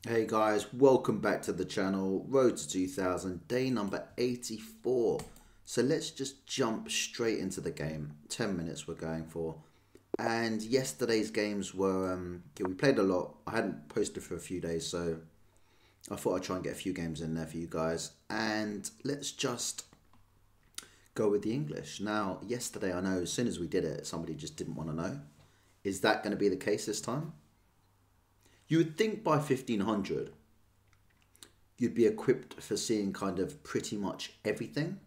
Hey guys, welcome back to the channel. Road to 2000, day number 84. So let's just jump straight into the game. 10 minutes we're going for. And yesterday's games were, yeah, we played a lot. I hadn't posted for a few days, so I thought I'd try and get a few games in there for you guys. And let's just go with the English. Now, yesterday, I know as soon as we did it, somebody just didn't want to know. Is that going to be the case this time? You would think by 1500 you'd be equipped for seeing kind of pretty much everything.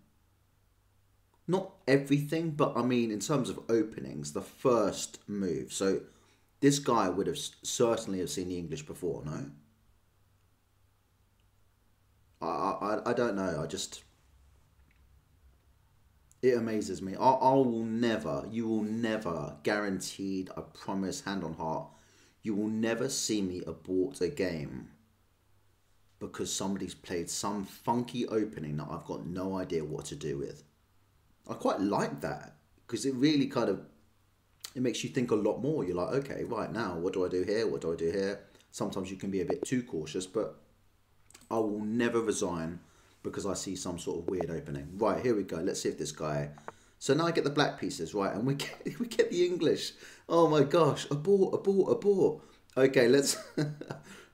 Not everything, but I mean, in terms of openings, the first move. So this guy would have certainly have seen the English before, no? I don't know. It amazes me. I will never, you will never, guaranteed, I promise, hand on heart, you will never see me abort a game because somebody's played some funky opening that I've got no idea what to do with. I quite like that because it really kind of it makes you think a lot more. You're like, okay, right now, what do I do here? What do I do here? Sometimes you can be a bit too cautious, but I will never resign because I see some sort of weird opening. Right, here we go. Let's see if this guy. So now I get the black pieces, right, and we get we get the English. Oh my gosh! Abort! Abort! Abort! Okay, let's.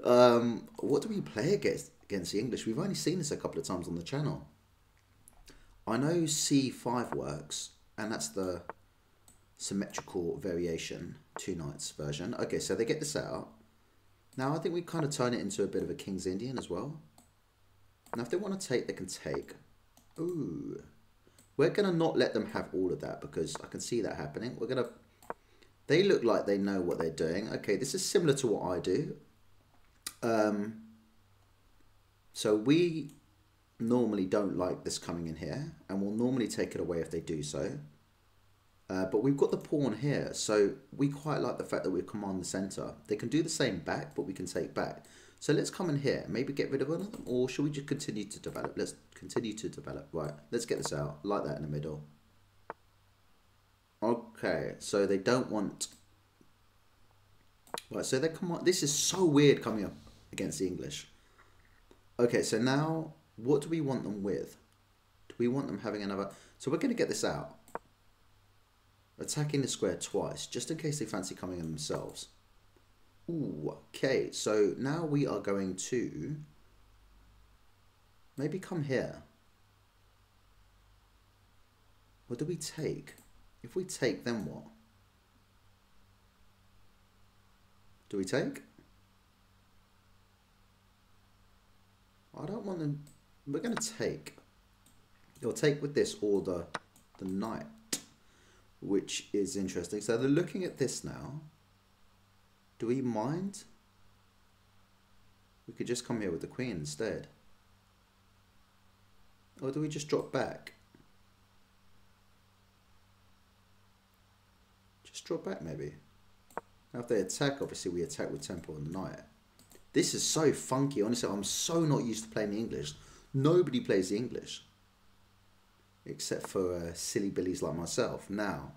What do we play against the English? We've only seen this a couple of times on the channel. I know C5 works, and that's the symmetrical variation, two knights version. Okay, so they get this out. Now I think we kind of turn it into a bit of a King's Indian as well. Now if they want to take, they can take. Ooh. We're going to not let them have all of that because I can see that happening. We're going to... They look like they know what they're doing. Okay, this is similar to what I do. So we normally don't like this coming in here, and we'll normally take it away if they do so. But we've got the pawn here, so we quite like the fact that we command the center. They can do the same back, but we can take back. So let's come in here, maybe get rid of one of them, or should we just continue to develop? Let's continue to develop. Right, let's get this out, like that in the middle. Okay, so they don't want... Right, so they come on. This is so weird coming up against the English. Okay, so now, what do we want them with? Do we want them having another... So we're going to get this out. Attacking the square twice, just in case they fancy coming in themselves. Ooh, okay, so now we are going to maybe come here. What do we take? If we take, then what? Do we take? I don't want them... We're going to take. You'll take with this or the knight, which is interesting. So they're looking at this now. Do we mind? We could just come here with the queen instead. Or do we just drop back? Just drop back maybe. Now if they attack, obviously we attack with tempo and knight. This is so funky. Honestly, I'm so not used to playing the English. Nobody plays the English. Except for silly billies like myself. Now,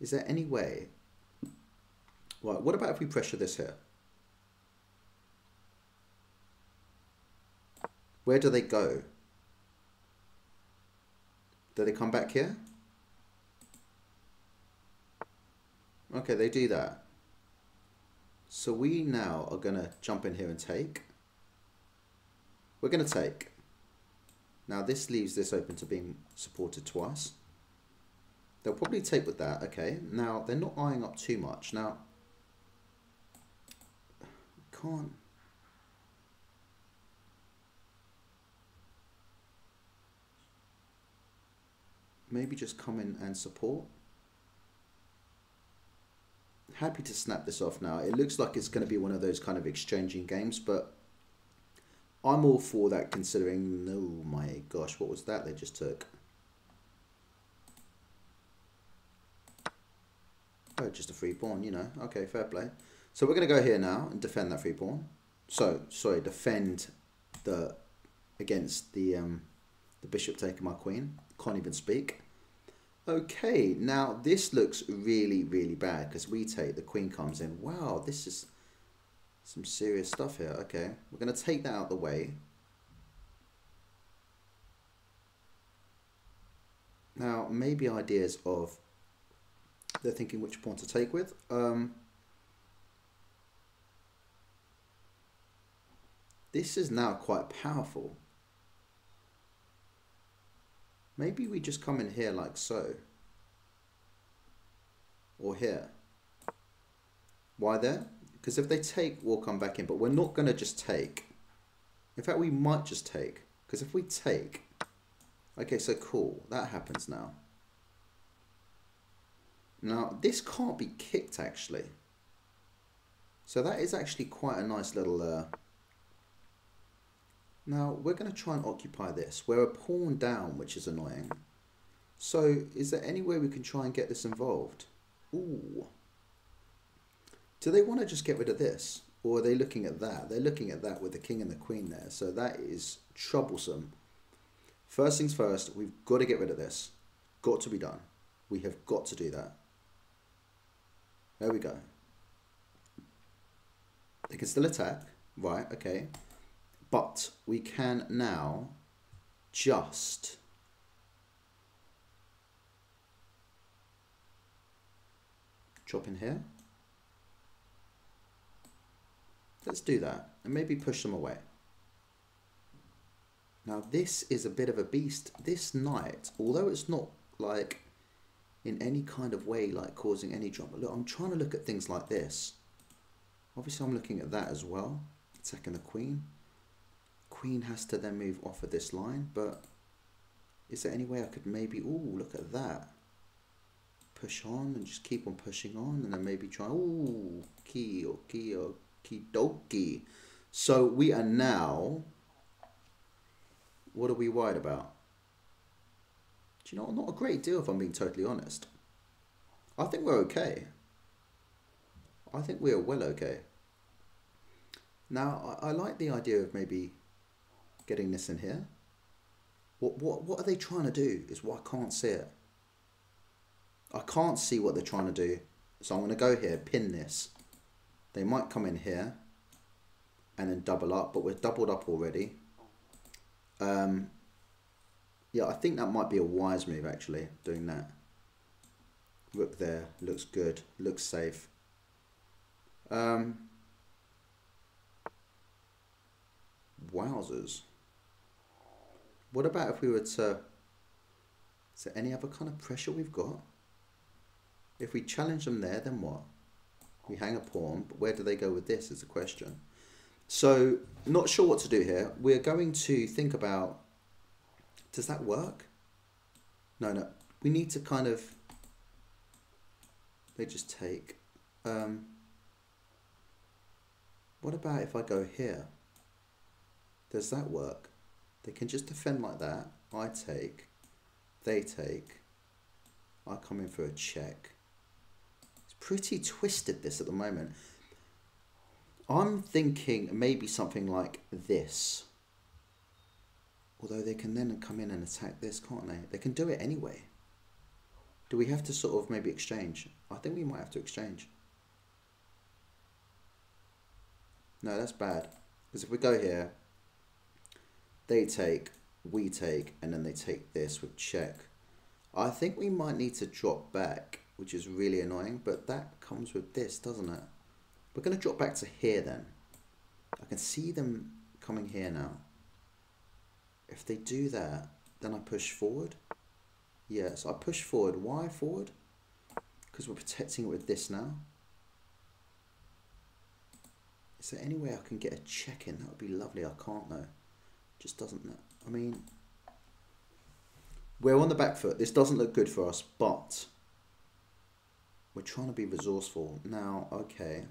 is there any way... Right, what about if we pressure this here? Where do they go? Do they come back here? Okay, they do that. So we now are going to jump in here and take. We're going to take. Now this leaves this open to being supported twice. They'll probably take with that. Okay, now they're not eyeing up too much. Now, can't... Maybe just come in and support. Happy to snap this off now. It looks like it's going to be one of those kind of exchanging games, but I'm all for that considering... Oh my gosh, what was that they just took? Oh, just a free pawn, you know. Okay, fair play. So we're going to go here now and defend that free pawn. So, sorry, defend the against the bishop taking my queen. Can't even speak. Okay, now this looks really, really bad because we take, the queen comes in. Wow, this is... Some serious stuff here. Okay, we're going to take that out of the way. Now, maybe ideas of they're thinking which pawn to take with. This is now quite powerful. Maybe we just come in here like so. Or here. Why there? Because if they take, we'll come back in. But we're not going to just take. In fact, we might just take. Because if we take... Okay, so cool. That happens now. Now, this can't be kicked, actually. So that is actually quite a nice little... Now, we're going to try and occupy this. We're a pawn down, which is annoying. So, is there any way we can try and get this involved? Ooh. Do they want to just get rid of this? Or are they looking at that? They're looking at that with the king and the queen there. So that is troublesome. First things first, we've got to get rid of this. Got to be done. We have got to do that. There we go. They can still attack. Right, okay. But we can now just drop in here. Let's do that and maybe push them away. Now this is a bit of a beast. This knight, although it's not like in any kind of way like causing any drama. Look, I'm trying to look at things like this. Obviously I'm looking at that as well. Attacking the queen. Queen has to then move off of this line, but is there any way I could maybe, ooh, look at that. Push on and just keep on pushing on and then maybe try, ooh, okie So we are now, what are we worried about? Do you know, not a great deal if I'm being totally honest. I think we're okay. I think we are well okay. Now, I like the idea of maybe getting this in here. What are they trying to do is what I can't see it. I can't see what they're trying to do. So I'm going to go here, pin this. They might come in here and then double up, but we're doubled up already. Yeah, I think that might be a wise move actually, doing that. Rook there, looks good, looks safe. Wowzers. What about if we were to... Is there any other kind of pressure we've got? If we challenge them there, then what? We hang a pawn, but where do they go with this is the question. So, not sure what to do here. We're going to think about... Does that work? No. We need to kind of... They just take... What about if I go here? Does that work? They can just defend like that. I take. They take. I come in for a check. It's pretty twisted, this, at the moment. I'm thinking maybe something like this. Although they can then come in and attack this, can't they? They can do it anyway. Do we have to sort of maybe exchange? I think we might have to exchange. No, that's bad. Because if we go here, they take, we take, and then they take this with check. I think we might need to drop back, which is really annoying, but that comes with this, doesn't it? We're going to drop back to here then. I can see them coming here now. If they do that, then I push forward. Yes, I push forward. Why forward? Because we're protecting it with this now. Is there any way I can get a check in? That would be lovely. I can't though. Just doesn't. I mean, we're on the back foot. This doesn't look good for us, but we're trying to be resourceful. Now, okay.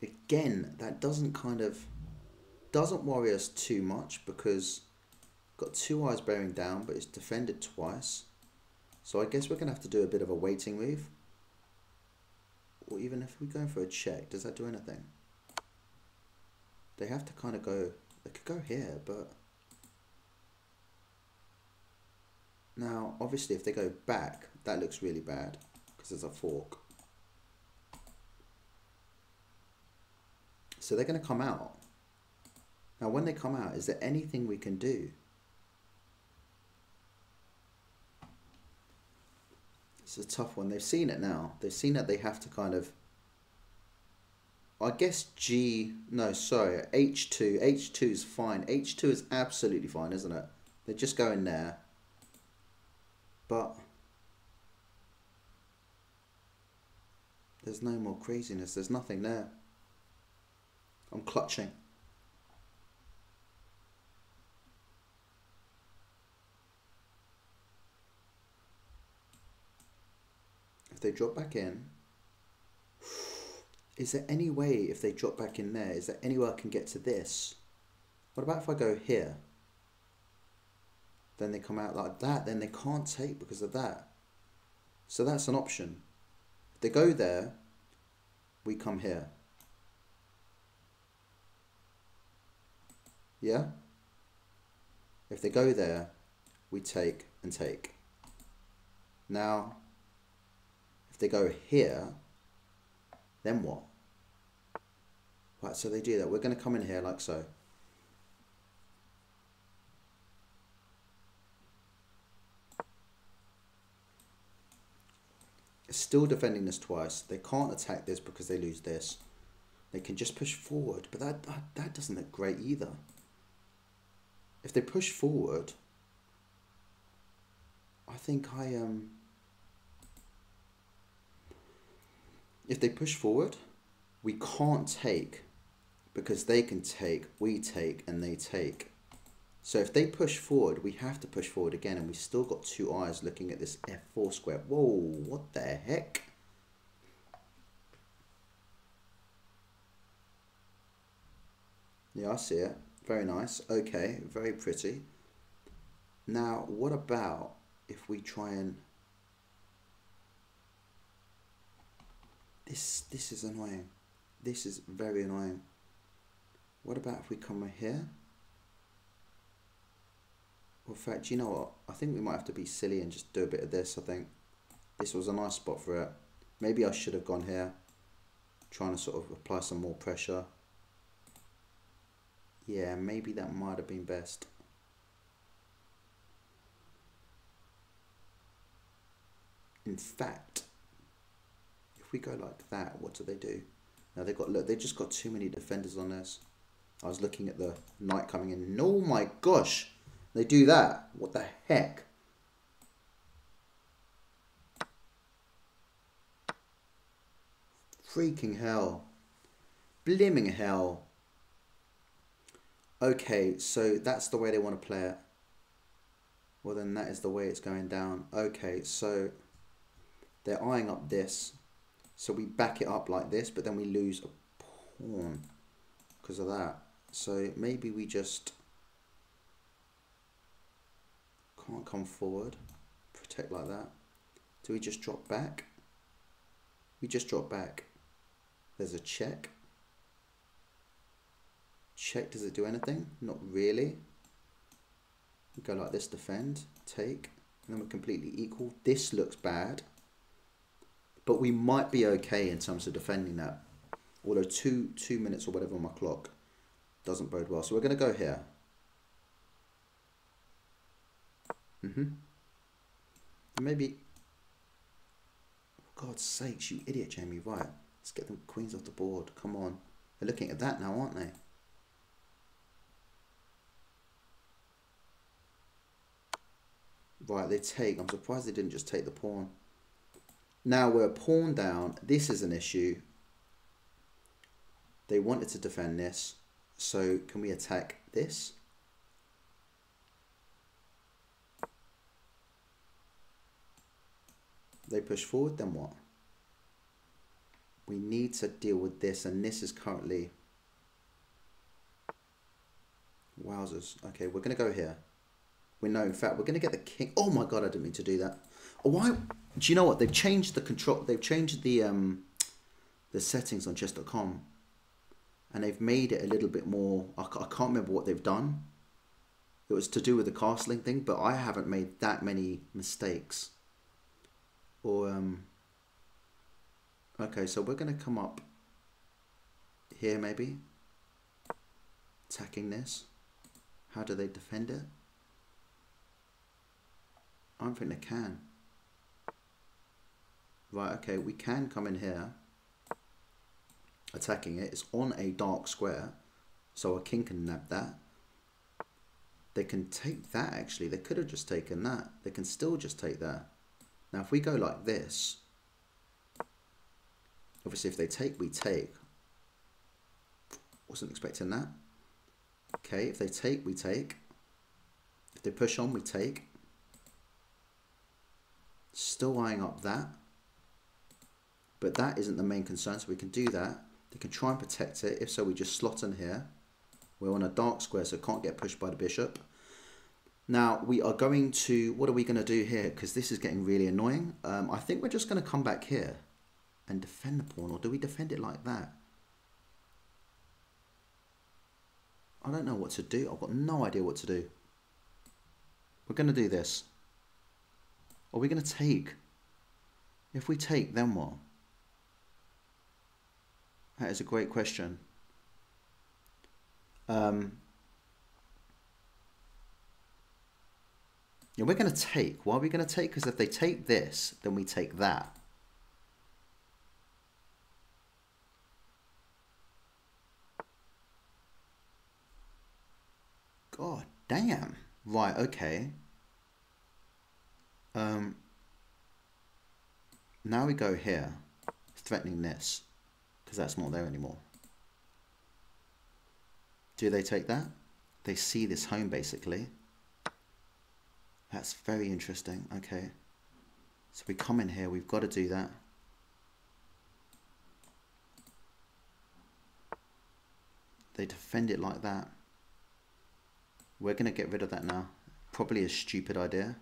Again, that doesn't worry us too much because got two eyes bearing down, but it's defended twice. So I guess we're going to have to do a bit of a waiting move. Or even if we're going for a check, does that do anything? They have to kind of go, they could go here, but... Now, obviously, if they go back, that looks really bad because there's a fork. So they're going to come out. Now, when they come out, is there anything we can do? It's a tough one. They've seen it now. They've seen that they have to kind of... I guess H2. H2 is fine. H2 is absolutely fine, isn't it? They're just going there. But there's no more craziness. There's nothing there. I'm clutching. If they drop back in, is there any way if they drop back in there, is there any way I can get to this? What about if I go here? Then they come out like that, then they can't take because of that. So that's an option. If they go there, we come here. Yeah? If they go there, we take and take. Now, if they go here, then what? Right, so they do that. We're going to come in here like so. It's still defending this twice. They can't attack this because they lose this. They can just push forward, but that doesn't look great either. If they push forward, I think if they push forward, we can't take because they can take, we take, and they take. So if they push forward, we have to push forward again, and we still got two eyes looking at this F4 square. Whoa, what the heck? Yeah, I see it. Very nice. Okay, very pretty. Now, what about if we try and... This is annoying. This is very annoying. What about if we come right here? Well, in fact, you know what? I think we might have to be silly and just do a bit of this, I think. This was a nice spot for it. Maybe I should have gone here. Trying to sort of apply some more pressure. Yeah, maybe that might have been best. In fact, if we go like that, what do they do? Now they got, look, they just got too many defenders on this. I was looking at the knight coming in. Oh my gosh, they do that. What the heck? Freaking hell. Blimmin' hell. Okay, so that's the way they want to play it. Well, then that is the way it's going down. Okay, so they're eyeing up this. So we back it up like this, but then we lose a pawn because of that. So maybe we just can't come forward, protect like that. Do we just drop back? We just drop back. There's a check. Check, does it do anything? Not really. We go like this, defend, take, and then we're completely equal. This looks bad, but we might be okay in terms of defending that. Although two minutes or whatever on my clock doesn't bode well. So we're going to go here. Maybe, for God's sakes, you idiot, Jamie. Right, let's get the queens off the board. Come on. They're looking at that now, aren't they? Right, they take. I'm surprised they didn't just take the pawn. Now we're a pawn down. This is an issue. They wanted to defend this. So can we attack this? They push forward, then what? We need to deal with this, and this is currently... Wowzers. Okay, we're going to go here. We know, in fact, we're going to get the king. Oh my God, I didn't mean to do that. Why? Do you know what? They've changed the control. They've changed the settings on chess.com, and they've made it a little bit more. I can't remember what they've done. It was to do with the castling thing, but I haven't made that many mistakes. Or okay, so we're going to come up here maybe. attacking this. How do they defend it? I don't think they can. Right, okay, we can come in here. Attacking it. It's on a dark square. So a king can nab that. They can take that actually. They could have just taken that. They can still just take that. Now if we go like this. Obviously if they take, we take. Wasn't expecting that. Okay, if they take, we take. If they push on, we take. Still eyeing up that. But that isn't the main concern, so we can do that. They can try and protect it. If so, we just slot in here. We're on a dark square, so it can't get pushed by the bishop. Now, we are going to... What are we going to do here? Because this is getting really annoying. I think we're just going to come back here and defend the pawn. Or do we defend it like that? I don't know what to do. I've got no idea what to do. We're going to do this. Are we going to take? If we take, then what? That is a great question. Yeah, we're going to take. Why are we going to take? Because if they take this, then we take that. God damn. Right, okay. Now we go here, threatening this, because that's not there anymore. Do they take that? They see this home, basically. That's very interesting. Okay. So we come in here. We've got to do that. They defend it like that. We're going to get rid of that now. Probably a stupid idea.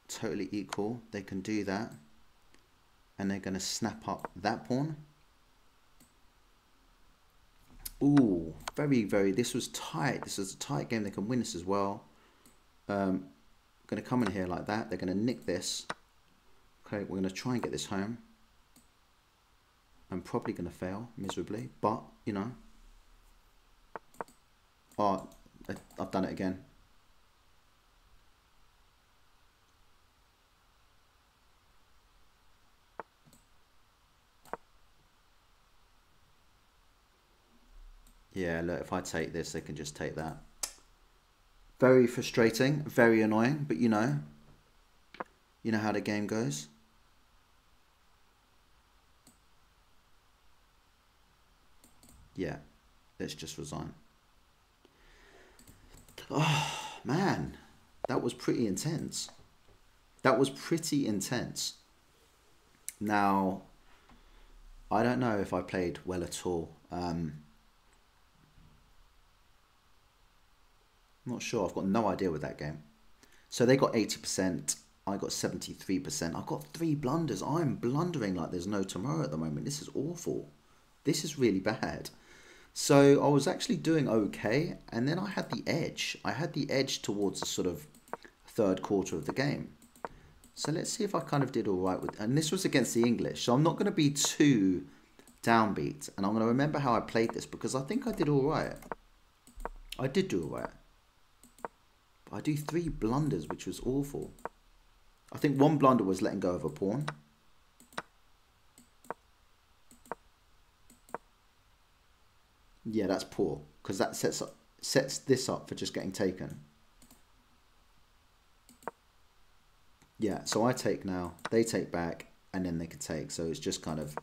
Totally equal. They can do that. And they're going to snap up that pawn. Ooh, very, very, this was tight. This is a tight game. They can win this as well. Going to come in here like that. They're going to nick this. Okay, we're going to try and get this home. I'm probably going to fail miserably, but, you know. Oh, I've done it again. Yeah, look, if I take this, they can just take that. Very frustrating, very annoying, but you know how the game goes. Yeah, let's just resign. Oh, man, that was pretty intense. That was pretty intense. Now, I don't know if I played well at all. I'm not sure. I've got no idea with that game. So they got 80%. I got 73%. I got 3 blunders. I'm blundering like there's no tomorrow at the moment. This is awful. This is really bad. So I was actually doing okay. And then I had the edge. I had the edge towards the sort of third quarter of the game. So let's see if I kind of did all right with... And this was against the English. So I'm not going to be too downbeat. And I'm going to remember how I played this because I think I did all right. I did do all right. I do 3 blunders, which was awful. I think 1 blunder was letting go of a pawn. Yeah, that's poor because that sets this up for just getting taken. Yeah, so I take now, they take back, and then they can take. So it's just kind of,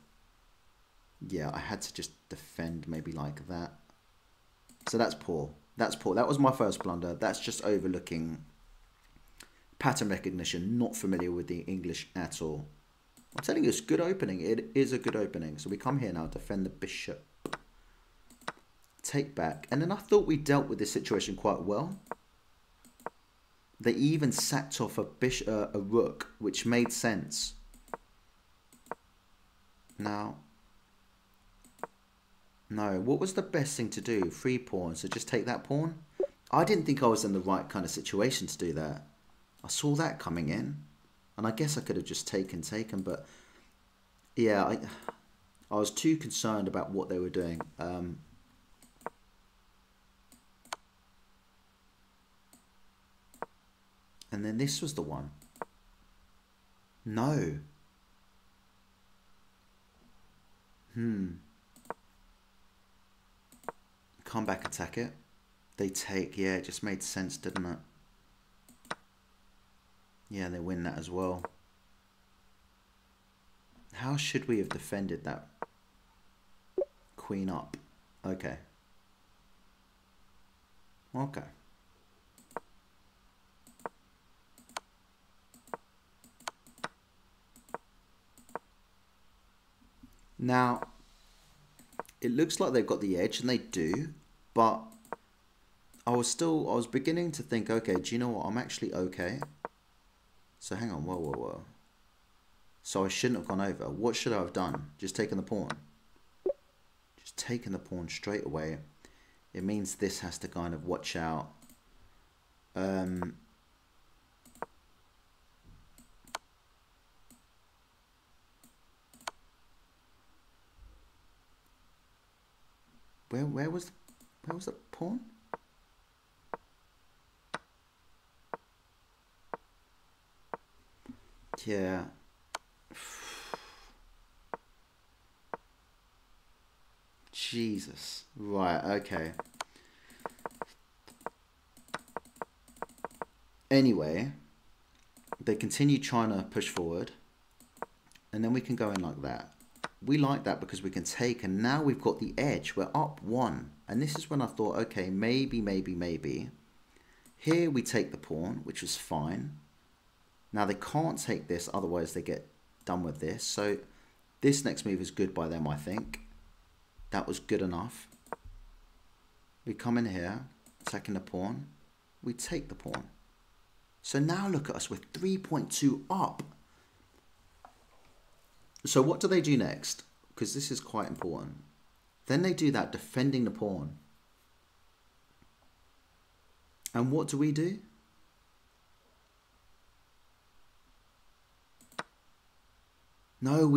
yeah, I had to just defend maybe like that. So that's poor. That's poor. That was my first blunder. That's just overlooking pattern recognition. Not familiar with the English at all. I'm telling you, it's a good opening. It is a good opening. So we come here now, defend the bishop. Take back. And then I thought we dealt with this situation quite well. They even sacked off a rook, which made sense. Now... No, what was the best thing to do? 3 pawns, so just take that pawn? I didn't think I was in the right kind of situation to do that. I saw that coming in, and I guess I could have just taken, but yeah, I was too concerned about what they were doing. And then this was the one. No. Come back, attack it. They take, yeah, it just made sense, didn't it? Yeah, they win that as well. How should we have defended that? Queen up. Okay. Okay. Now, it looks like they've got the edge, and they do, but I was beginning to think, okay, do you know what? I'm actually okay. So hang on, whoa. So I shouldn't have gone over. What should I have done? Just taken the pawn. Just taken the pawn straight away. It means this has to kind of watch out. Where was the pawn? Yeah. Jesus. Right, okay. Anyway, they continue trying to push forward, and then we can go in like that. We like that because we can take, and now we've got the edge. We're up one. And this is when I thought, okay, maybe. Here we take the pawn, which was fine. Now they can't take this, otherwise they get done with this. So this next move is good by them, I think. That was good enough. We come in here, attacking the pawn. We take the pawn. So now look at us, we're 3.2 up. So what do they do next? Because this is quite important. Then they do that, defending the pawn. And what do we do? No,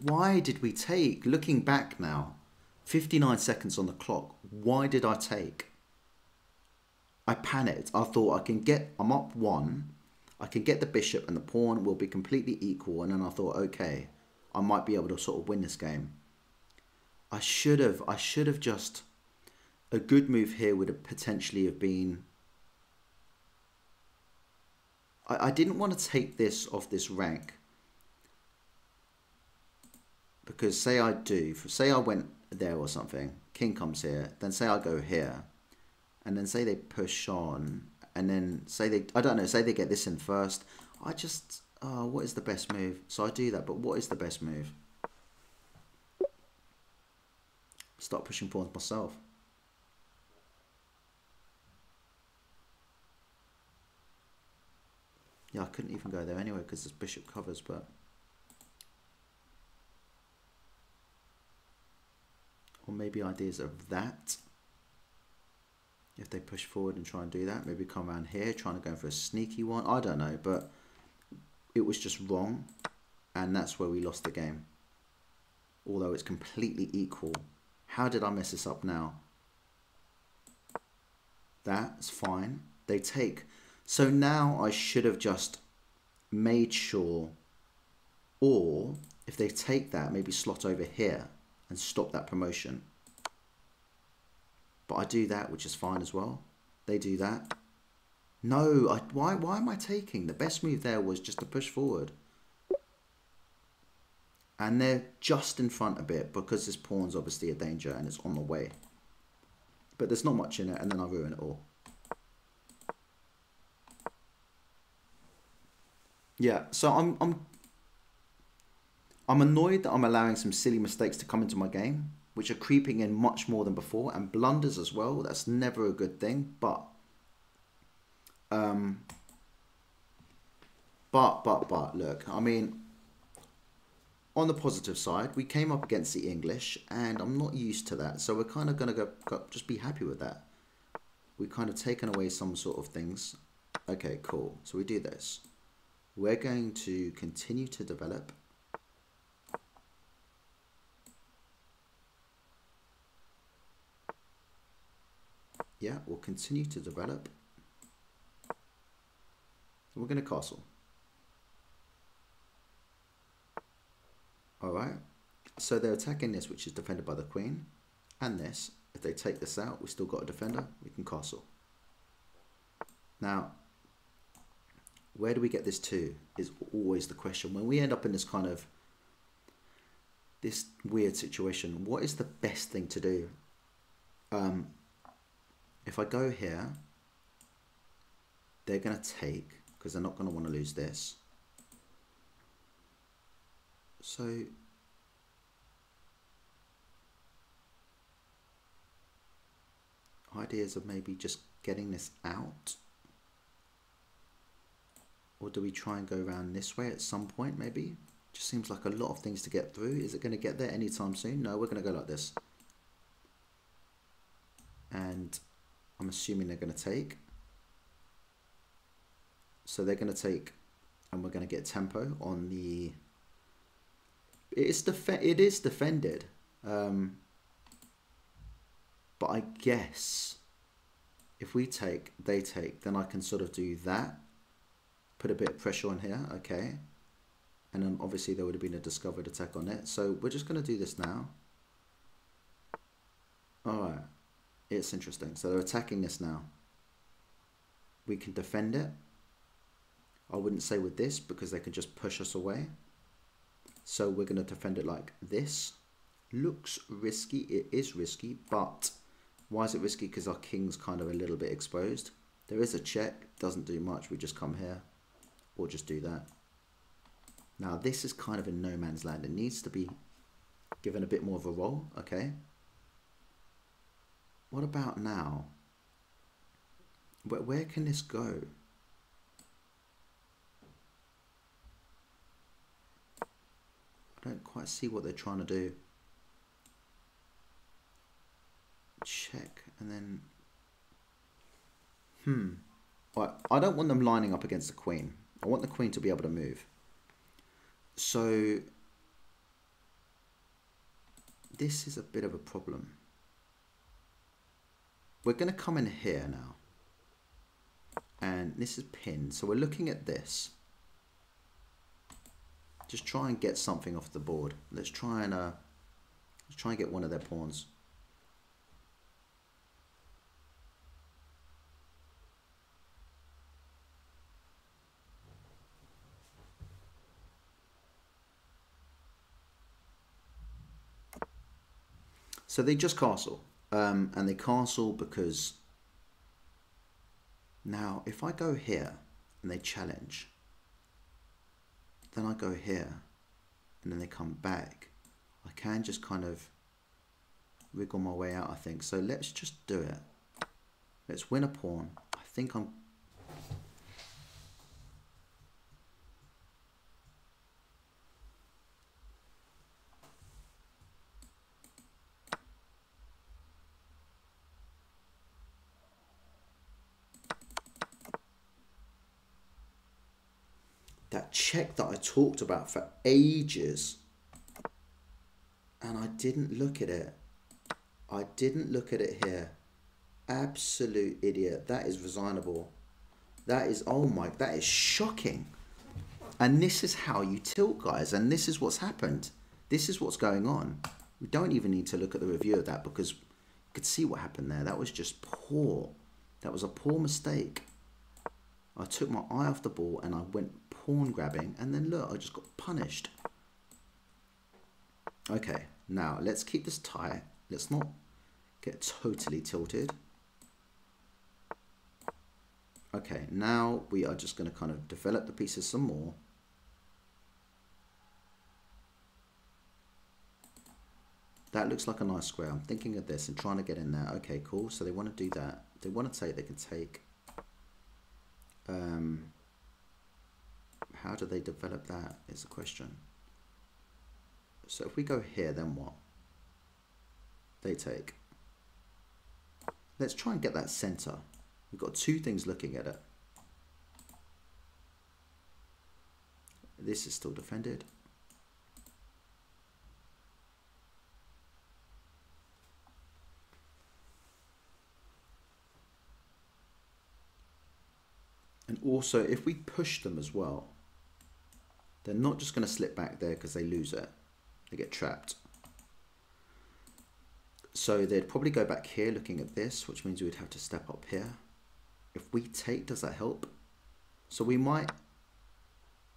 why did we take? Looking back now, 59 seconds on the clock. Why did I take? I panicked. I thought I'm up one. I can get the bishop and the pawn will be completely equal. And then I thought, okay, I might be able to sort of win this game. I should have just, a good move here would have potentially have been, I didn't want to take this off this rank. Because say I went there or something, king comes here, then say I go here, and then say they push on, and then say they get this in first. What is the best move? So I do that, but what is the best move? Start pushing pawns myself. Yeah, I couldn't even go there anyway because this bishop covers, but... Or maybe ideas of that. If they push forward and try and do that, maybe come around here, trying to go for a sneaky one. I don't know, but it was just wrong. And that's where we lost the game. Although it's completely equal. How did I mess this up now? That's fine. They take. So now I should have just made sure, or if they take that, maybe slot over here and stop that promotion. But I do that, which is fine as well. They do that. No, why am I taking? The best move there was just to push forward. And they're just in front a bit because this pawn's obviously a danger and it's on the way. But there's not much in it, and then I ruin it all. Yeah, so I'm annoyed that I'm allowing some silly mistakes to come into my game, which are creeping in much more than before, and blunders as well. That's never a good thing, but look, I mean, on the positive side, we came up against the English, and I'm not used to that, so we're kind of going to go just be happy with that. We've kind of taken away some sort of things. Okay, cool. So we do this. We're going to continue to develop. Yeah, we'll continue to develop. we're going to castle. All right. So they're attacking this, which is defended by the queen, and this. If they take this out, we still got a defender. We can castle. Now, where do we get this to is always the question. When we end up in this kind of this weird situation, what is the best thing to do? If I go here, they're going to take, because they're not going to want to lose this. So ideas of maybe just getting this out, or do we try and go around this way at some point? Maybe just seems like a lot of things to get through. Is it going to get there anytime soon? No, we're going to go like this, and I'm assuming they're going to take, so they're going to take, and we're going to get tempo on the it is defended, but I guess if we take, they take, then I can sort of do that, put a bit of pressure on here, okay, and then obviously there would have been a discovered attack on it. So we're just going to do this now. All right, it's interesting. So they're attacking this now. We can defend it. I wouldn't say with this, because they can just push us away. So we're going to defend it like this. Looks risky. It is risky, but why is it risky? Because our king's kind of a little bit exposed. There is a check. Doesn't do much. We just come here, or just do that. Now this is kind of in no man's land. It needs to be given a bit more of a role. Okay. What about now? Where can this go? I don't quite see what they're trying to do. Check, and then right, I don't want them lining up against the queen. I want the queen to be able to move. So this is a bit of a problem. We're going to come in here now, and this is pinned, so we're looking at this. Just try and get something off the board. Let's try and get one of their pawns. So they just castle, and they castle because now if I go here and they challenge, then I go here and then they come back, I can just kind of wriggle my way out, I think. So let's just do it. Let's win a pawn. I think I'm... That check that I talked about for ages, and I didn't look at it. I didn't look at it here. Absolute idiot. That is resignable. That is, oh my, that is shocking. And this is how you tilt, guys, and this is what's happened. This is what's going on. We don't even need to look at the review of that, because you could see what happened there. That was just poor. That was a poor mistake. I took my eye off the ball and I went pawn grabbing, and then look, I just got punished. Okay, now let's keep this tight. Let's not get totally tilted. Okay, now we are just going to kind of develop the pieces some more. That looks like a nice square. I'm thinking of this and trying to get in there. Okay, cool. So they want to do that. They want to take, they can take. How do they develop that is the question. So if we go here, then what? They take. Let's try and get that center. We've got two things looking at it. This is still defended. And also, if we push them as well, they're not just going to slip back there because they lose it. They get trapped. So they'd probably go back here looking at this, which means we'd have to step up here. If we take, does that help? So we might...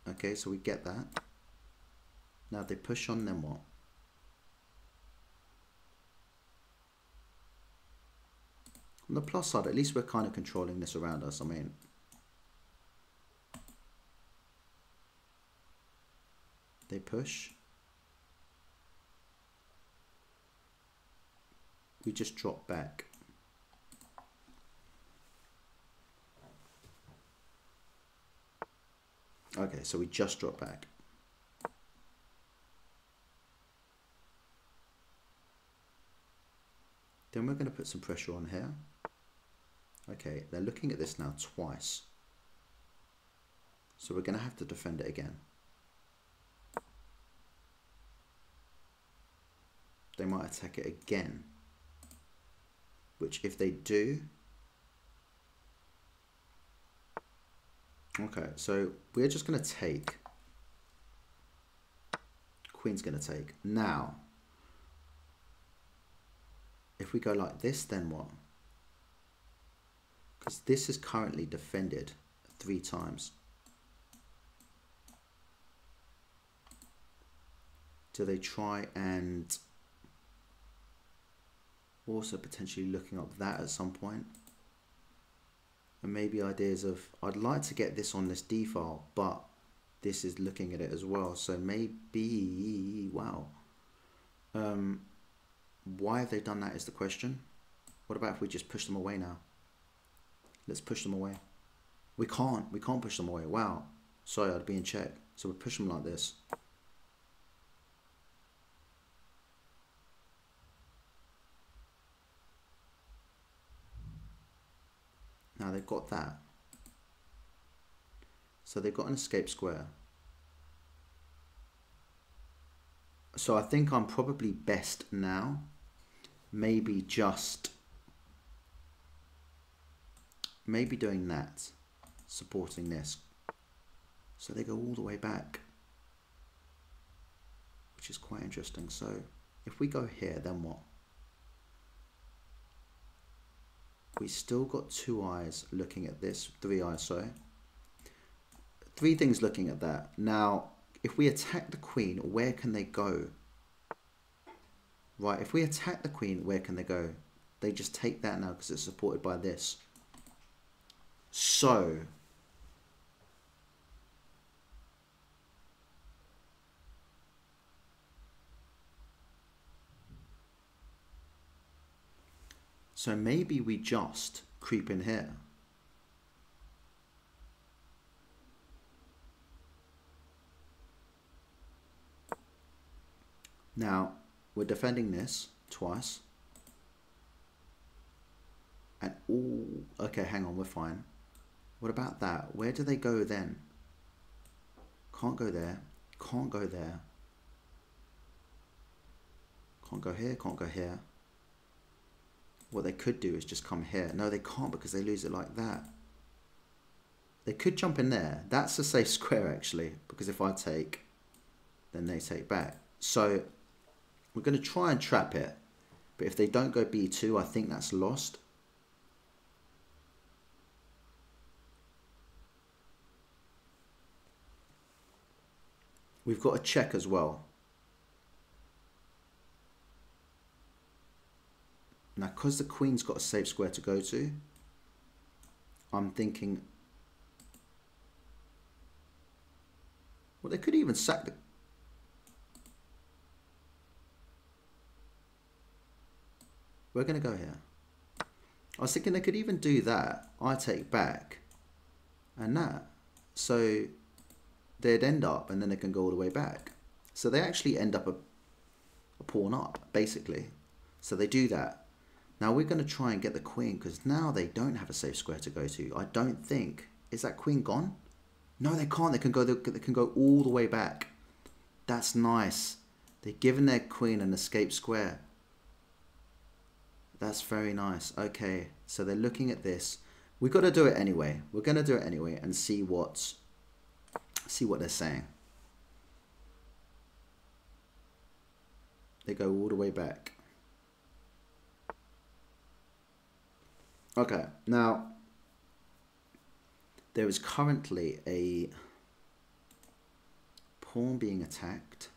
Okay, so we get that. Now if they push on, then what? On the plus side, at least we're kind of controlling this around us. I mean... They push. We just drop back. Okay, so we just drop back. Then we're going to put some pressure on here. Okay, they're looking at this now twice. So we're going to have to defend it again. They might attack it again. Which if they do... Okay, so we're just going to take. Queen's going to take. Now, if we go like this, then what? Because this is currently defended 3 times. Do they try and also potentially looking up that at some point? And maybe ideas of, I'd like to get this on this D file, but this is looking at it as well. So maybe, wow. Why have they done that is the question. What about if we just push them away now? Let's push them away. We can't push them away. Wow. Sorry, I'd be in check. So we push them like this. Now they've got that. So they've got an escape square. So I think I'm probably best now. Maybe doing that. Supporting this. So they go all the way back. Which is quite interesting. So if we go here, then what? We still got 2 eyes looking at this, 3 eyes, sorry. 3 things looking at that. Now, if we attack the queen, where can they go? Right, if we attack the queen, where can they go? They just take that now because it's supported by this. So, maybe we just creep in here. Now, we're defending this twice. And, ooh, okay, hang on, we're fine. What about that? Where do they go then? Can't go there. Can't go there. Can't go here, can't go here. What they could do is just come here. No, they can't because they lose it like that. They could jump in there. That's a safe square actually, because if I take, then they take back. So we're going to try and trap it. But if they don't go B2, I think that's lost. We've got a check as well. Now, because the queen's got a safe square to go to, I'm thinking, well, they could even sack the... We're going to go here. I was thinking they could even do that. I take back and that. So they'd end up, and then they can go all the way back. So they actually end up a pawn up, basically. So they do that. Now we're going to try and get the queen, because now they don't have a safe square to go to. I don't think. Is that queen gone? No, they can't. They can go all the way back. That's nice. They've given their queen an escape square. That's very nice. Okay, so they're looking at this. we got to do it anyway. We're going to do it anyway and see what they're saying. They go all the way back. Okay, now there is currently a pawn being attacked.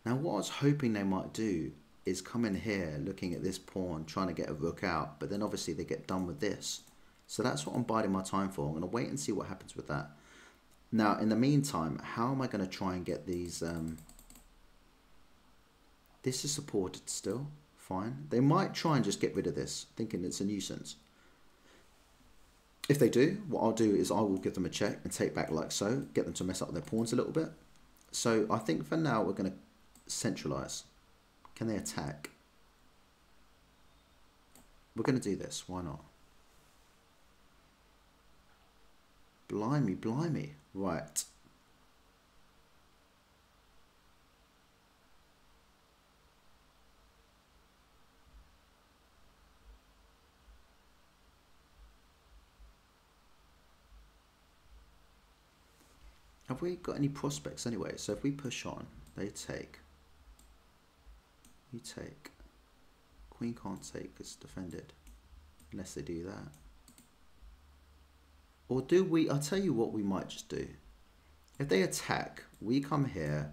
Now what I was hoping they might do is come in here looking at this pawn, trying to get a rook out, but then obviously they get done with this. So that's what I'm biding my time for. I'm going to wait and see what happens with that. Now, in the meantime, how am I going to try and get these... this is supported still. Fine. They might try and just get rid of this, thinking it's a nuisance. If they do, what I'll do is I will give them a check and take back like so, get them to mess up their pawns a little bit. So I think for now we're going to centralize. Can they attack? We're going to do this. Why not? Blimey, blimey. Right. Have we got any prospects anyway? So if we push on, they take. You take. Queen can't take, it's defended. Unless they do that. Or do we, I'll tell you what we might just do. If they attack, we come here,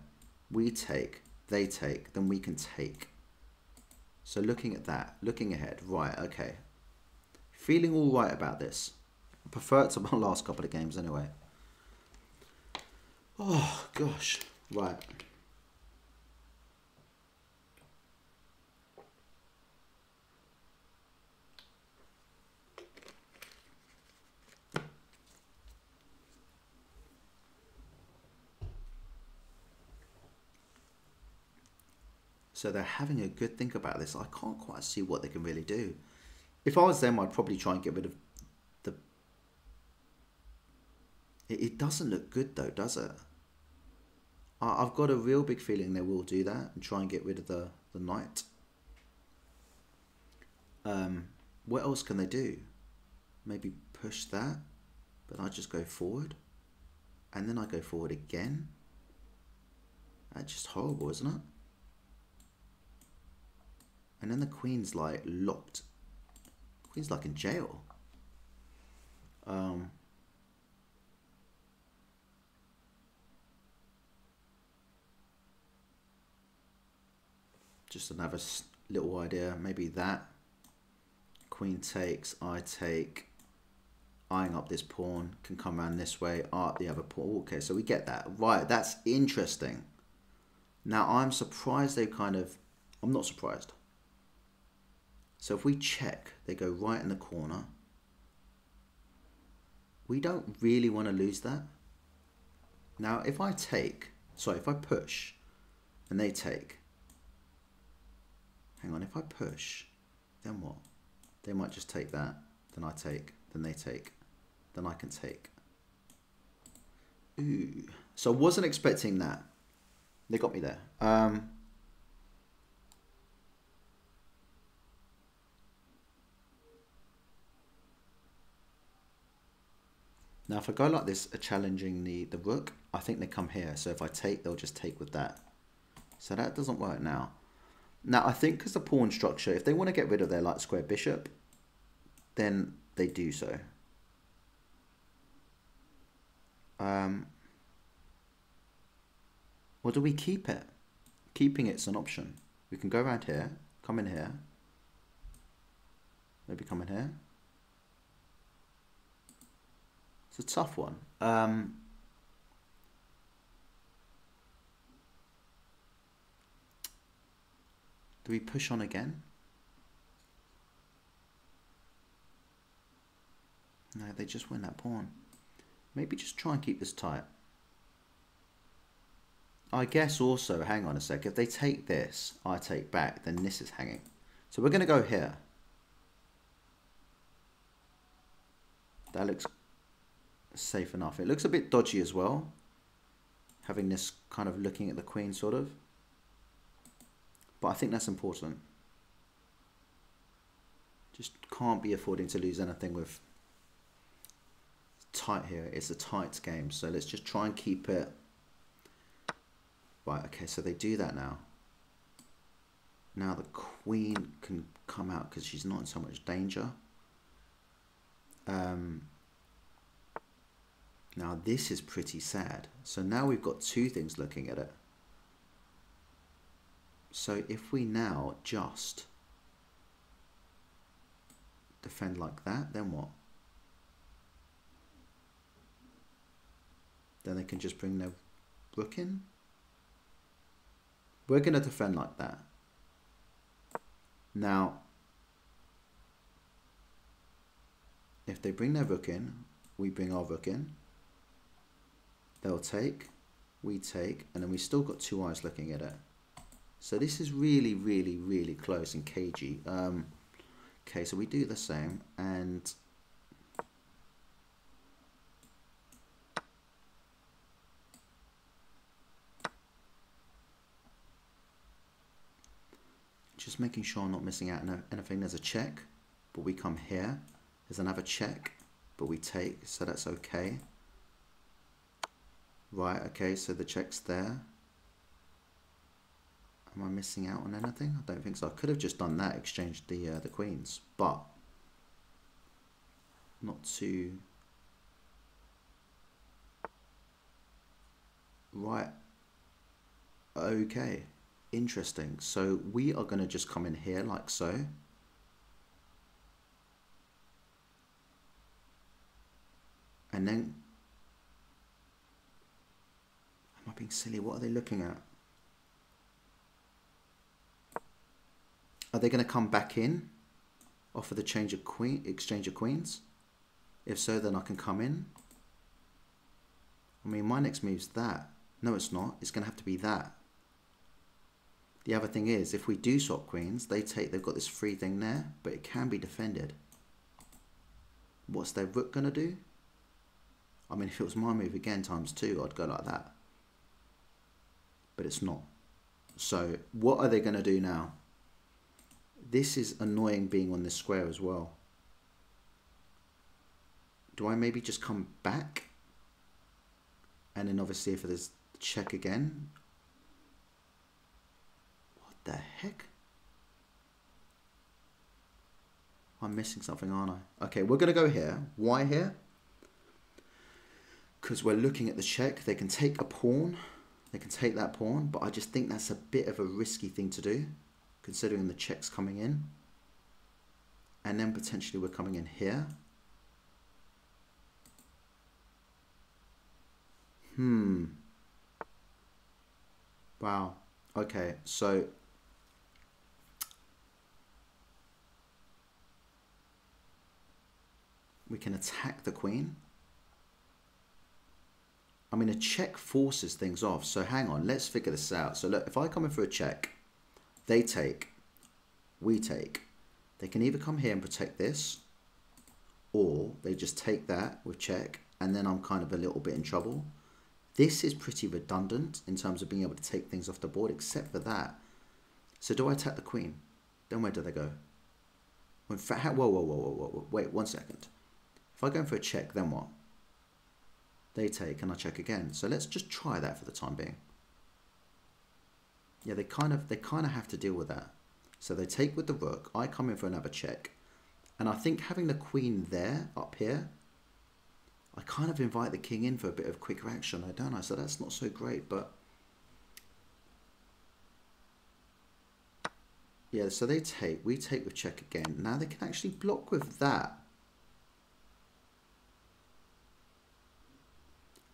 we take, they take, then we can take. So looking at that, looking ahead, right, okay. Feeling all right about this. I prefer it to my last couple of games anyway. Oh, gosh. Right. So they're having a good think about this. I can't quite see what they can really do. If I was them, I'd probably try and get rid of the... It doesn't look good though, does it? I've got a real big feeling they will do that and try and get rid of the knight. What else can they do? Maybe push that, but I just go forward. And then I go forward again. That's just horrible, isn't it? And then the queen's like locked. Queen's like in jail. Just another little idea. Maybe that. Queen takes, I take. Eyeing up this pawn. Can come around this way. Art the other pawn. Okay, so we get that. Right, that's interesting. Now I'm surprised they kind of... I'm not surprised. So if we check, they go right in the corner. We don't really want to lose that. Now, if I take, sorry, if I push and they take, hang on, if I push, then what? They might just take that, then I take, then they take, then I can take. Ooh, so I wasn't expecting that. They got me there. Now if I go like this, challenging the rook, I think they come here. So if I take, they'll just take with that. So that doesn't work now. Now I think because the pawn structure, if they want to get rid of their light square bishop, then they do so. Or do we keep it? Keeping it's an option. We can go around here, come in here, maybe come in here. It's a tough one. Do we push on again? No, they just win that pawn. Maybe just try and keep this tight. I guess also, hang on a sec, if they take this, I take back, then this is hanging. So we're going to go here. That looks safe enough. It looks a bit dodgy as well, having this kind of looking at the queen sort of. But I think that's important. Just can't be affording to lose anything with tight here. It's a tight game. So let's just try and keep it. Right, okay, so they do that now. Now the queen can come out because she's not in so much danger. Now this is pretty sad. So now we've got two things looking at it. So if we now just defend like that, then what? Then they can just bring their rook in. We're going to defend like that. Now, if they bring their rook in, we bring our rook in. They'll take, we take, and then we still got two eyes looking at it. So this is really, really, really close and cagey. Okay, so we do the same, and just making sure I'm not missing out on anything. There's a check, but we come here. There's another check, but we take, so that's okay. Right, okay, so the check's there. Am I missing out on anything? I don't think so. I could have just done that, exchanged the queens, but not too. Right. Okay. Interesting. So we are going to just come in here like so. And then, am I being silly? What are they looking at? Are they going to come back in? Offer the exchange of queens? If so, then I can come in. I mean, my next move's that. No, it's not. It's going to have to be that. The other thing is, if we do swap queens, they've got this free thing there, but it can be defended. What's their rook going to do? I mean, if it was my move again ×2, I'd go like that. But it's not. So what are they going to do now? This is annoying being on this square as well. Do I maybe just come back? And then obviously if there's check again. What the heck? I'm missing something, aren't I? Okay, we're going to go here. Why here? Because we're looking at the check. They can take a pawn. They can take that pawn. But I just think that's a bit of a risky thing to do, considering the check's coming in. And then potentially we're coming in here. Wow. Okay, so we can attack the queen. I mean, a check forces things off. So hang on, let's figure this out. So look, if I come in for a check, they take, we take. They can either come here and protect this, or they just take that with check, and then I'm kind of a little bit in trouble. This is pretty redundant in terms of being able to take things off the board, except for that. So do I attack the queen? Then where do they go? In fact, whoa, wait 1 second. If I go in for a check, then what? They take and I check again. So let's just try that for the time being. Yeah, they kind of have to deal with that. So they take with the rook. I come in for another check, and I think having the queen there up here, I kind of invite the king in for a bit of quicker action, don't I? So that's not so great, but yeah. So they take, we take with check again. Now they can actually block with that.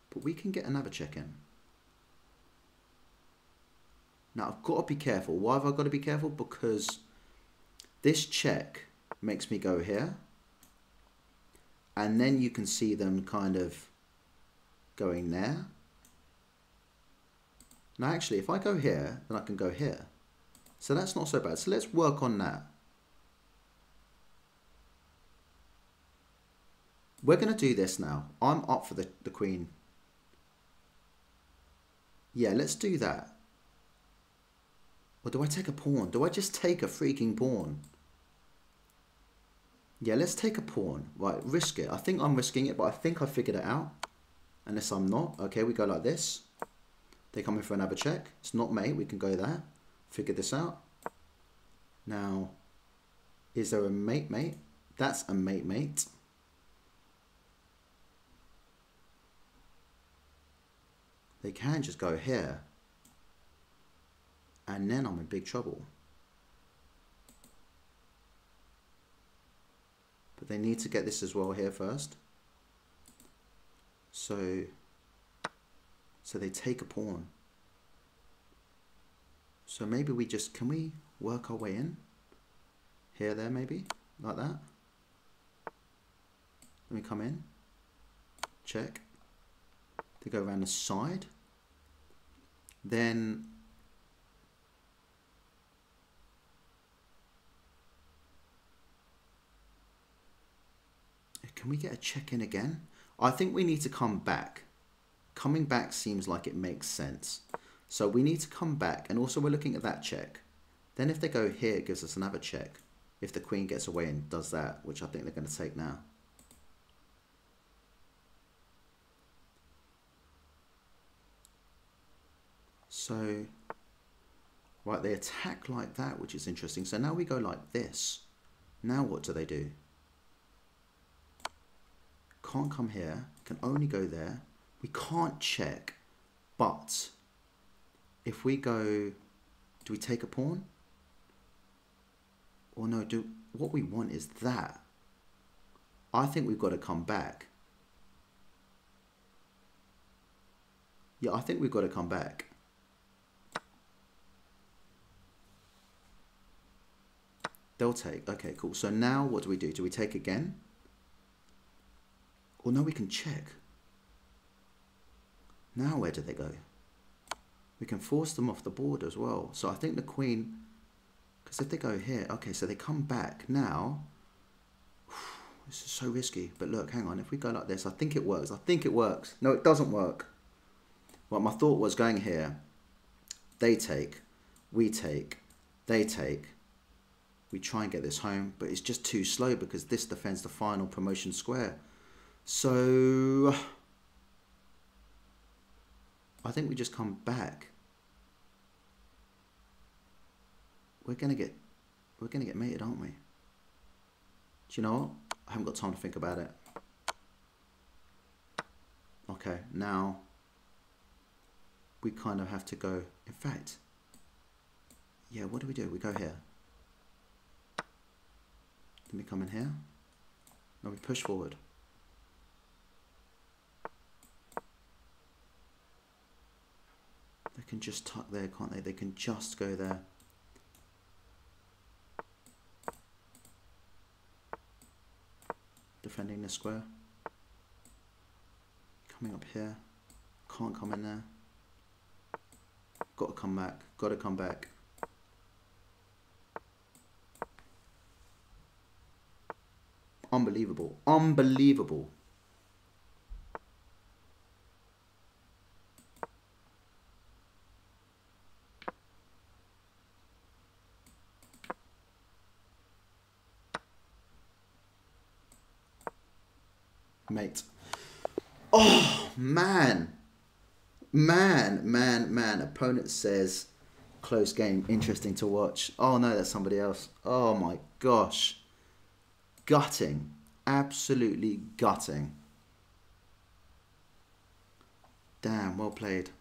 But we can get another check in. Now I've got to be careful. Why have I got to be careful? Because this check makes me go here. And then you can see them kind of going there. Now actually, if I go here, then I can go here. So that's not so bad. So let's work on that. We're going to do this now. I'm up for the queen. Yeah, let's do that. Or do I take a pawn? Do I just take a freaking pawn? Yeah, let's take a pawn. Right, risk it. I think I'm risking it, but I think I figured it out. Unless I'm not. Okay, we go like this. They come in for another check. It's not mate. We can go there. Figure this out. Now, is there a mate? That's a mate. They can just go here. And then I'm in big trouble. But they need to get this as well here first. So they take a pawn. So maybe we just, can we work our way in? Here, there maybe, like that. Let me come in, check. They go around the side. Then can we get a check in again? I think we need to come back. Coming back seems like it makes sense. So we need to come back, and also we're looking at that check. Then if they go here, it gives us another check. If the queen gets away and does that, which I think they're going to take now. So, right, they attack like that, which is interesting. So now we go like this. Now what do they do? Can't come here, can only go there. We can't check, but if we go, do we take a pawn? Or no, what we want is that. I think we've got to come back. Yeah, I think we've got to come back. They'll take. Okay, cool. So now what do we do? Do we take again? Or no, we can check. Now where do they go? We can force them off the board as well. So I think the queen, because if they go here, okay, so they come back now. This is so risky. But look, hang on. If we go like this, I think it works. I think it works. No, it doesn't work. Well, my thought was going here. They take. We take. They take. We try and get this home, but it's just too slow because this defends the final promotion square. So I think we just come back. We're gonna get mated, aren't we? Do you know what? I haven't got time to think about it. Okay, now we kind of have to go. In fact, yeah, what do? We go here. Then we come in here. Now we push forward. They can just tuck there, can't they? They can just go there. Defending the square. Coming up here. Can't come in there. Got to come back. Got to come back. Unbelievable. Unbelievable. Mate. Oh, man. Man. Opponent says, close game, interesting to watch. Oh, no, that's somebody else. Oh, my gosh. Gutting. Absolutely gutting. Damn, well played.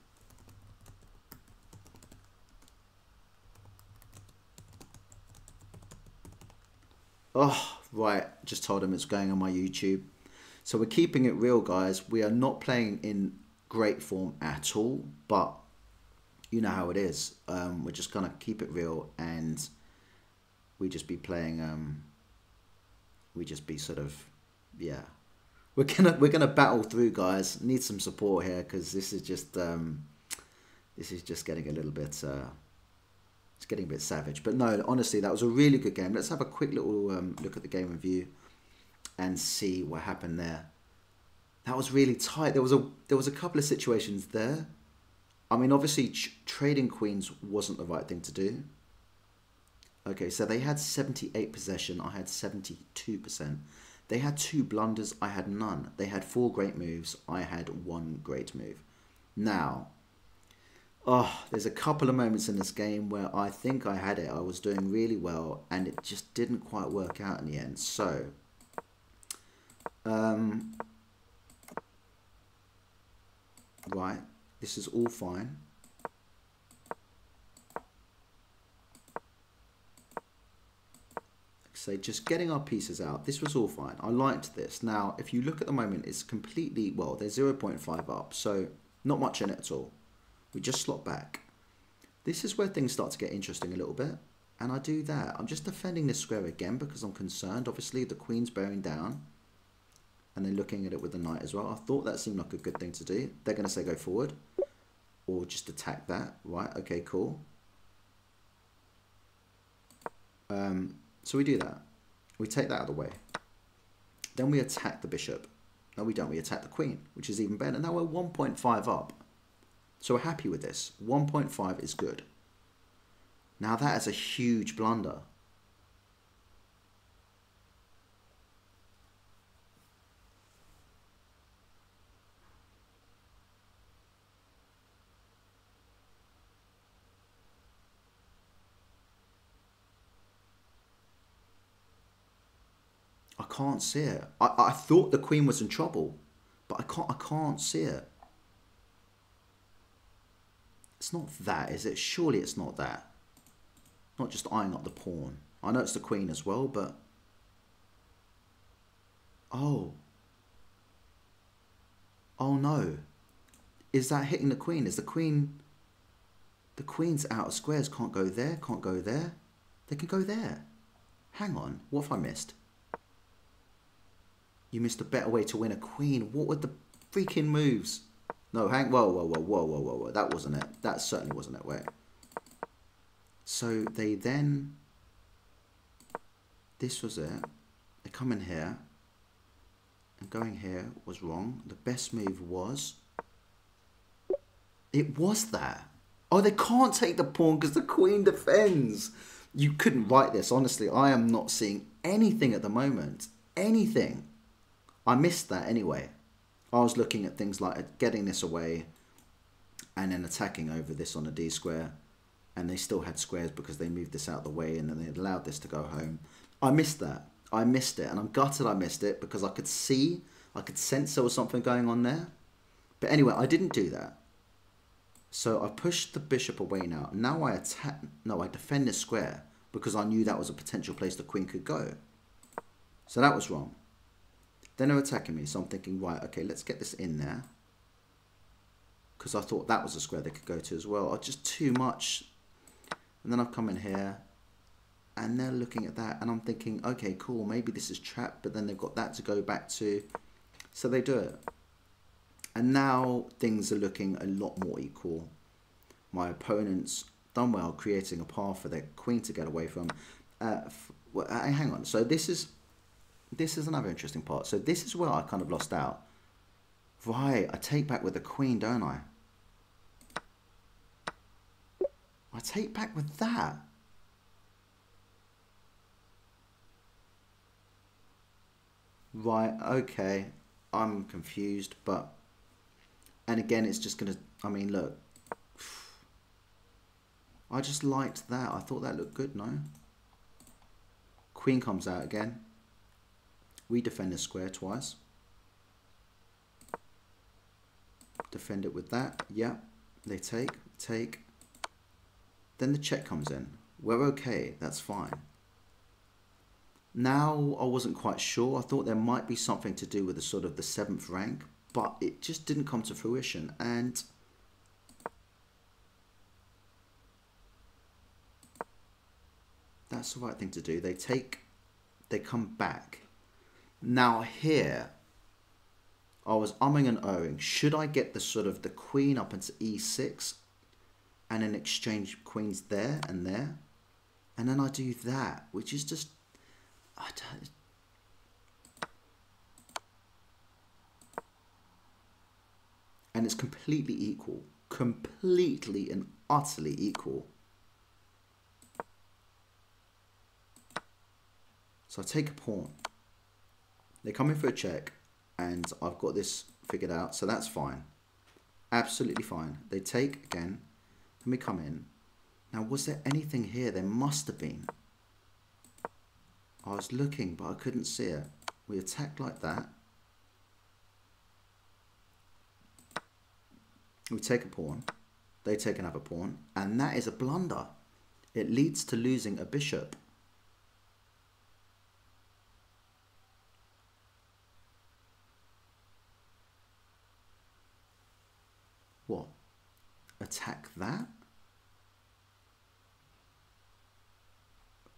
Oh, right. Just told him it's going on my YouTube. So we're keeping it real, guys. We are not playing in great form at all, but you know how it is. We're just gonna keep it real, and we just be playing. We just be sort of, yeah. We're gonna battle through, guys. Need some support here because this is just getting a little bit. It's getting a bit savage. But no, honestly, that was a really good game. Let's have a quick little look at the game review and see what happened there. That was really tight. There was a couple of situations there. I mean, obviously, trading queens wasn't the right thing to do. Okay, so they had 78 possession, I had 72%. They had 2 blunders, I had none. They had 4 great moves, I had 1 great move. Now, there's a couple of moments in this game where I think I had it. I was doing really well, and it just didn't quite work out in the end. So, right, this is all fine. So just getting our pieces out, this was all fine. I liked this. Now, if you look at the moment, it's completely, well, they're 0.5 up, so not much in it at all. We just slot back. This is where things start to get interesting a little bit, and I do that. I'm just defending this square again because I'm concerned. Obviously, the queen's bearing down, and then looking at it with the knight as well. I thought that seemed like a good thing to do. They're going to say go forward, or just attack that. Right, okay, cool. So we do that. We take that out of the way. Then we attack the bishop. No, we don't. We attack the queen, which is even better. Now we're 1.5 up. So we're happy with this. 1.5 is good. Now that is a huge blunder. I can't see it. I thought the queen was in trouble, but I can't see it. It's not that, is it? Surely it's not that. Not just eyeing up the pawn. I know it's the queen as well, but... Oh. Oh no. Is that hitting the queen? Is the queen... The queen's out of squares. Can't go there, can't go there. They can go there. Hang on. What have I missed? You missed a better way to win a queen. What were the freaking moves? No, hang... Whoa. That wasn't it. That certainly wasn't it. Wait. So they then... This was it. They come in here. And going here was wrong. The best move was... It was that. Oh, they can't take the pawn because the queen defends. You couldn't write this. Honestly, I am not seeing anything at the moment. Anything. I missed that anyway. I was looking at things like getting this away and then attacking over this on a D square. And they still had squares because they moved this out of the way and then they allowed this to go home. I missed that. I missed it. And I'm gutted I missed it because I could see, I could sense there was something going on there. But anyway, I didn't do that. So I pushed the bishop away now. Now I attack, no, I defend this square because I knew that was a potential place the queen could go. So that was wrong. Then they're attacking me. So I'm thinking, right, okay, let's get this in there. Because I thought that was a square they could go to as well. Oh, just too much. And then I've come in here. And they're looking at that. And I'm thinking, okay, cool. Maybe this is trapped. But then they've got that to go back to. So they do it. And now things are looking a lot more equal. My opponent's done well creating a path for their queen to get away from. Hang on. So this is another interesting part. So this is where I kind of lost out. Right, I take back with the queen, don't I? I take back with that. Right, okay. I'm confused, but... And again, it's just going to... I mean, look. I just liked that. I thought that looked good, no? Queen comes out again. We defend the square twice. Defend it with that. Yeah. They take. Then the check comes in. We're okay. That's fine. Now, I wasn't quite sure. I thought there might be something to do with the sort of the 7th rank. But it just didn't come to fruition. And... That's the right thing to do. They take... They come back. Now here, I was umming and ohing. Should I get the sort of the queen up into e6 and then exchange queens there and there? And then I do that, which is just... I don't... And it's completely equal. Completely and utterly equal. So I take a pawn. They come in for a check, and I've got this figured out, so that's fine. Absolutely fine. They take again, and we come in. Now, was there anything here? There must have been. I was looking, but I couldn't see it. We attack like that. We take a pawn. They take another pawn. And that is a blunder. It leads to losing a bishop. What? Attack that?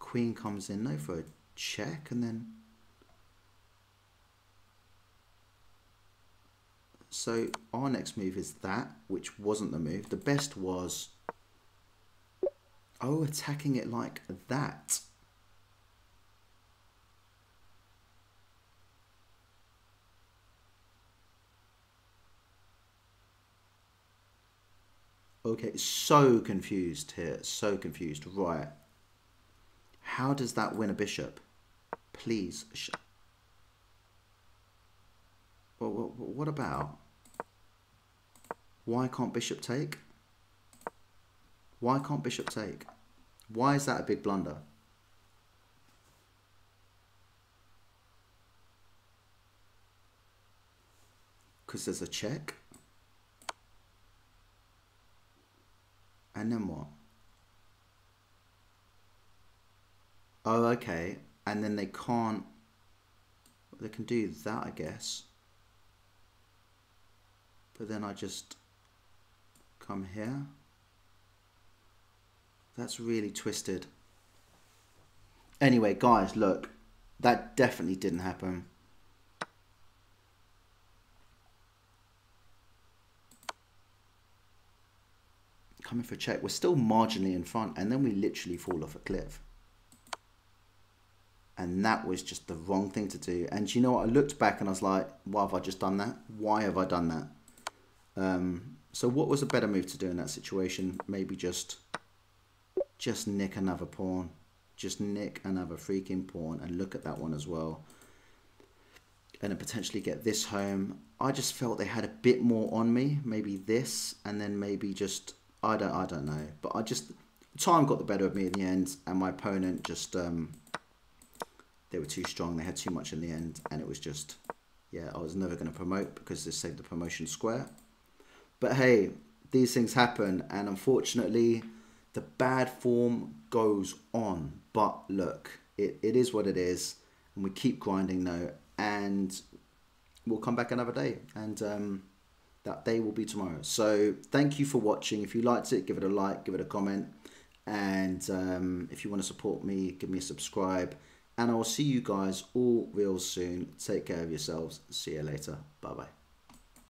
Queen comes in, no, for a check, and then... So our next move is that, which wasn't the move. The best was... Oh, attacking it like that. Okay, so confused here, so confused. Right. How does that win a bishop? Please. What about? Why can't bishop take? Why can't bishop take? Why is that a big blunder? Because there's a check. And then what? Oh, okay. And then they can't... They can do that, I guess. But then I just come here. That's really twisted. Anyway, guys, look. That definitely didn't happen. Coming for a check. We're still marginally in front. And then we literally fall off a cliff. And that was just the wrong thing to do. And you know what? I looked back and I was like, why have I just done that? Why have I done that? So what was a better move to do in that situation? Maybe just nick another pawn. Just nick another freaking pawn. And look at that one as well. And then potentially get this home. I just felt they had a bit more on me. Maybe this. And then maybe just... I don't know. But time got the better of me in the end. And my opponent just... they were too strong. They had too much in the end. And it was just... Yeah, I was never going to promote because this saved the promotion square. But hey, these things happen. And unfortunately, the bad form goes on. But look, it is what it is. And we keep grinding now. And we'll come back another day. And that day will be tomorrow. So thank you for watching. If you liked it, give it a like, give it a comment. And if you want to support me, give me a subscribe. And I will see you guys all real soon. Take care of yourselves. See you later. Bye-bye.